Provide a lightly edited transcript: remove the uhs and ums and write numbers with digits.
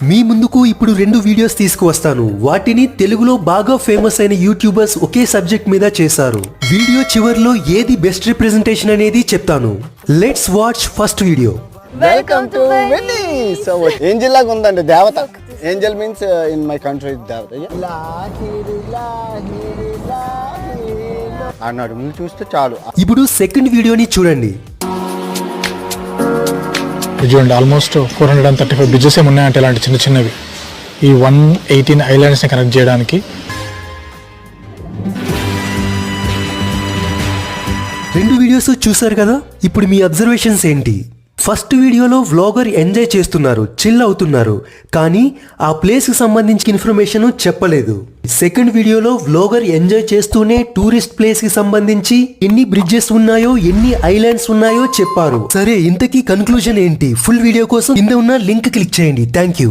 మీ ముందుకు ఇప్పుడు 2 వీడియోస్ తీసుకువస్తాను. వాటిని తెలుగులో బాగా ఫేమస్ అయిన యూట్యూబర్స్ ఒకే సబ్జెక్ట్ మీద చేశారు. వీడియో చివర్లో ఏది బెస్ట్ రిప్రజెంటేషన్ అనేది చెప్తాను. Let's watch first video. Welcome to వెన్నీ. సో ఏంజెల్ లాగా ఉందండి దేవత. Angel means in my country దేవత. అన్నాడు ముందు చూస్తే చాలు. ఇప్పుడు సెకండ్ వీడియోని చూడండి. చూడండి, ఆల్మోస్ట్ 435 బ్రిడ్జెస్ ఏమి ఉన్నాయంటే ఇలాంటి చిన్న చిన్నవి ఈ 118 ఐలాండ్స్ని కనెక్ట్ చేయడానికి. 2 వీడియోస్ చూసారు కదా. ఇప్పుడు మీ అబ్జర్వేషన్స్ ఏంటి? ఫస్ట్ వీడియోలో వ్లాగర్ ఎంజాయ్ చేస్తున్నారు, చిల్ అవుతున్నారు, కానీ ఆ ప్లేస్ కి సంబంధించిన ఇన్ఫర్మేషన్ చెప్పలేదు. సెకండ్ వీడియోలో వ్లాగర్ ఎంజాయ్ చేస్తూనే టూరిస్ట్ ప్లేస్ కి సంబంధించి ఎన్ని బ్రిడ్జెస్ ఉన్నాయో, ఎన్ని ఐలాండ్స్ ఉన్నాయో చెప్పారు. సరే, ఇంతకీ కన్క్లూజన్ ఏంటి? ఫుల్ వీడియో కోసం కింద ఉన్న లింక్ క్లిక్ చేయండి. Thank you.